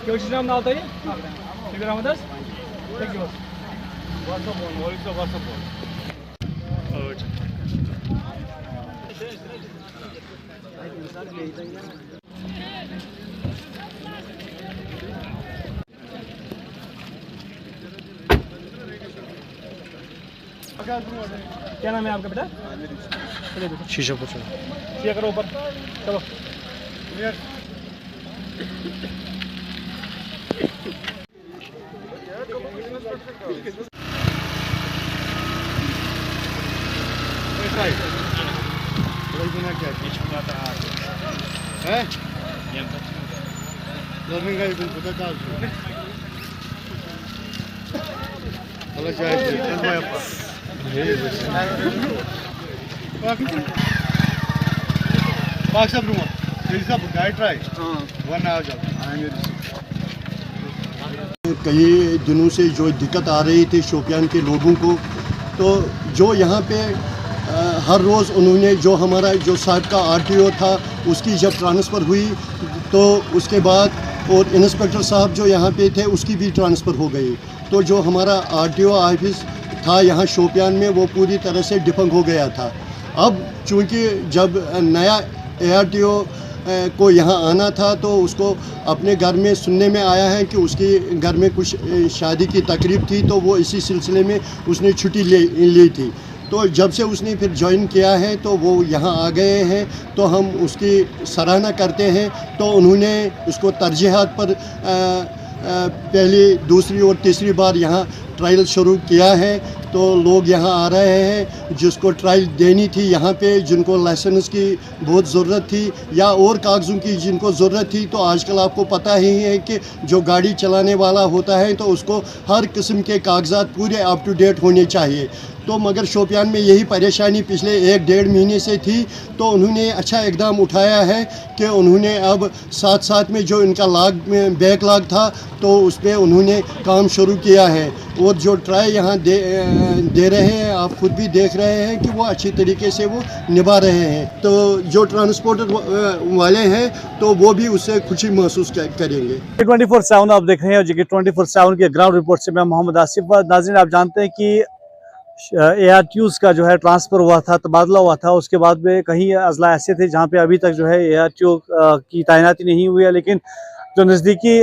नाम ना होता है थैंक यू क्या नाम है आपका बेटा? शीशा पर ये करो ऊपर चलो कई दिनों से जो दिक्कत आ रही थी शोपियान के लोगों को, तो जो यहाँ पे हर रोज़ उन्होंने जो हमारा जो साहब का आरटीओ था उसकी जब ट्रांसफ़र हुई तो उसके बाद और इंस्पेक्टर साहब जो यहाँ पे थे उसकी भी ट्रांसफ़र हो गई। तो जो हमारा आरटीओ ऑफिस था यहाँ शोपियान में वो पूरी तरह से डिफंग हो गया था। अब चूँकि जब नया ARTO को यहाँ आना था तो उसको अपने घर में सुनने में आया है कि उसके घर में कुछ शादी की तकरीब थी, तो वो इसी सिलसिले में उसने छुट्टी ली थी। तो जब से उसने फिर ज्वाइन किया है तो वो यहाँ आ गए हैं, तो हम उसकी सराहना करते हैं। तो उन्होंने उसको तरजीहात पर पहली, दूसरी और तीसरी बार यहाँ ट्रायल शुरू किया है। तो लोग यहाँ आ रहे हैं जिसको ट्रायल देनी थी यहाँ पे, जिनको लाइसेंस की बहुत ज़रूरत थी या और कागज़ों की जिनको ज़रूरत थी। तो आजकल आपको पता ही है कि जो गाड़ी चलाने वाला होता है तो उसको हर किस्म के कागजात पूरे अप टू डेट होने चाहिए। तो मगर शोपियान में यही परेशानी पिछले 1-1.5 महीने से थी। तो उन्होंने अच्छा इकदाम उठाया है कि उन्होंने अब साथ साथ में जो इनका बैकलॉग था तो उस पर उन्होंने काम शुरू किया है। और जो ट्राई यहाँ दे रहे हैं, आप खुद भी देख रहे हैं कि वो अच्छी तरीके से वो निभा रहे हैं। तो जो ट्रांसपोर्टर वाले हैं तो वो भी उससे खुशी महसूस करेंगे। 24/7 आप देख रहे हैं, जो कि 24/7 के ग्राउंड रिपोर्ट से मैं मोहम्मद आसिफ। नाज़रीन, आप जानते हैं कि ARTOs का जो है ट्रांसफ़र हुआ था, तबादला हुआ था। उसके बाद में कहीं अजला ऐसे थे जहाँ पे अभी तक जो है ARTO की तैनाती नहीं हुई है, लेकिन जो नज़दीकी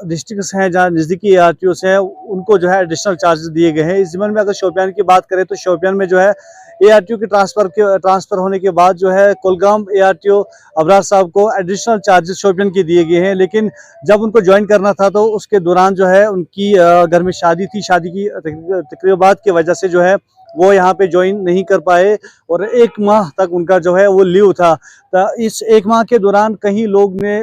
डिस्ट्रिक्ट्स हैं, जहाँ नज़दीकी ARTOs हैं, उनको जो है एडिशनल चार्जेस दिए गए हैं। इस ज़िम्मन में अगर शोपियान की बात करें तो शोपियान में जो है ARTO के ट्रांसफ़र होने के बाद जो है कुलगाम ARTO अबरार साहब को एडिशनल चार्जेस शोपियान के दिए गए हैं। लेकिन जब उनको ज्वाइन करना था तो उसके दौरान जो है उनकी घर में शादी थी, शादी की तकरीबात की वजह से जो है वो यहाँ पे ज्वाइन नहीं कर पाए और 1 माह तक उनका जो है वो लीव था। तो इस 1 माह के दौरान कहीं लोग ने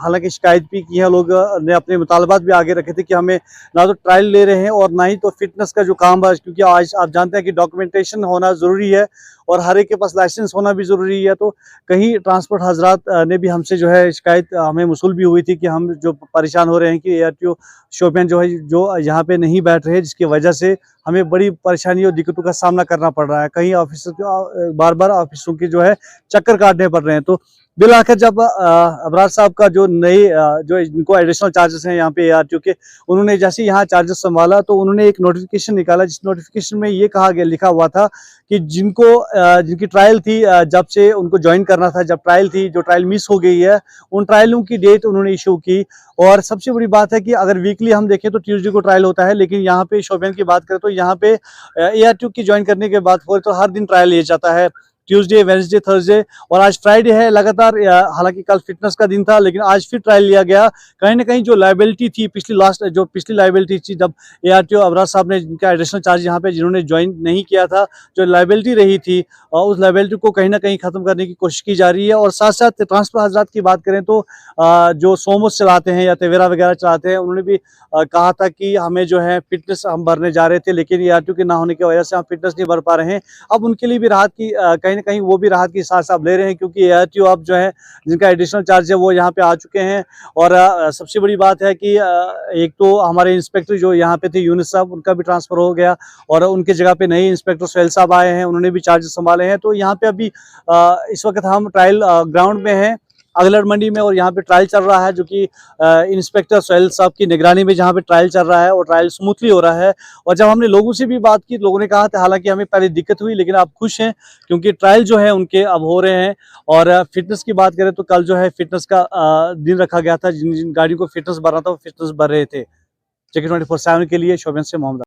हालांकि शिकायत भी की है, लोग ने अपने मुतालबात भी आगे रखे थे कि हमें ना तो ट्रायल ले रहे हैं और ना ही तो फिटनेस का जो काम है, क्योंकि आज आप जानते हैं कि डॉक्यूमेंटेशन होना ज़रूरी है और हर एक के पास लाइसेंस होना भी ज़रूरी है। तो कहीं ट्रांसपोर्ट हजरात ने भी हमसे जो है शिकायत हमें मसूल भी हुई थी कि हम जो परेशान हो रहे हैं कि ARTO शोपियान जो है जो यहाँ पे नहीं बैठ रहे, जिसकी वजह से हमें बड़ी परेशानी और दिक्कतों का सामना करना पड़ रहा है। कहीं ऑफिसर बार बार ऑफिसों के जो है चक्कर काटने पड़ रहे हैं। तो बिल आखिर जब अबरार साहब का जो नई जो इनको एडिशनल चार्जेस हैं यहाँ पे ARTO के, उन्होंने जैसे यहाँ चार्जेस संभाला तो उन्होंने एक नोटिफिकेशन निकाला, जिस नोटिफिकेशन में ये कहा गया, लिखा हुआ था कि जिनकी ट्रायल थी, जब से उनको ज्वाइन करना था, जब ट्रायल थी, जो ट्रायल मिस हो गई है, उन ट्रायलों की डेट उन्होंने इशू की। और सबसे बड़ी बात है कि अगर वीकली हम देखें तो ट्यूसडे को ट्रायल होता है, लेकिन यहाँ पे शोपियान की बात करें तो यहाँ पे ARTO की ज्वाइन करने के बाद तो हर दिन ट्रायल लिया जाता है, ट्यूसडे, वेडनेसडे, थर्सडे और आज फ्राइडे है लगातार। हालांकि कल फिटनेस का दिन था लेकिन आज फिर ट्रायल लिया गया। कहीं ना कहीं जो लायबिलिटी थी पिछली लायबिलिटी थी, जब ARTO अबरार साहब ने जिनका एडिशनल चार्ज यहाँ पे जिन्होंने ज्वाइन नहीं किया था, जो लायबिलिटी रही थी उस लायबिलिटी को कहीं ना कहीं ख़त्म करने की कोशिश की जा रही है। और साथ साथ ट्रांसपोर्ट हजरात की बात करें तो जो सोमोस चलाते हैं या तवेरा वगैरह चलाते हैं, उन्होंने भी कहा था कि हमें जो है फिटनेस हम भरने जा रहे थे, लेकिन ARTO के ना होने की वजह से हम फिटनेस नहीं भर पा रहे हैं। अब उनके लिए भी राहत की कहीं ना कहीं वो भी राहत की सांस आप ले रहे हैं, क्योंकि ARTO अब जो है जिनका एडिशनल चार्ज है वो यहाँ पे आ चुके हैं। और सबसे बड़ी बात है कि एक तो हमारे इंस्पेक्टर जो यहाँ पे थे यूनुस साहब, उनका भी ट्रांसफ़र हो गया और उनके जगह पे नए इंस्पेक्टर सुहेल साहब आए हैं, उन्होंने भी चार्जेस संभाले हैं। तो यहाँ पे अभी इस वक्त हम ट्रायल ग्राउंड में हैं अगलड़ मंडी में, और यहाँ पे ट्रायल चल रहा है जो कि इंस्पेक्टर सोहेल साहब की निगरानी में जहाँ पे ट्रायल चल रहा है और ट्रायल स्मूथली हो रहा है। और जब हमने लोगों से भी बात की, लोगों ने कहा था हालांकि हमें पहले दिक्कत हुई लेकिन आप खुश हैं क्योंकि ट्रायल जो है उनके अब हो रहे हैं। और फिटनेस की बात करें तो कल जो है फिटनेस का दिन रखा गया था, जिन जिन गाड़ियों को फिटनेस भरना था वो फिटनेस भर रहे थे। JK 24/7 के लिए शोपियां से मोहम्मद।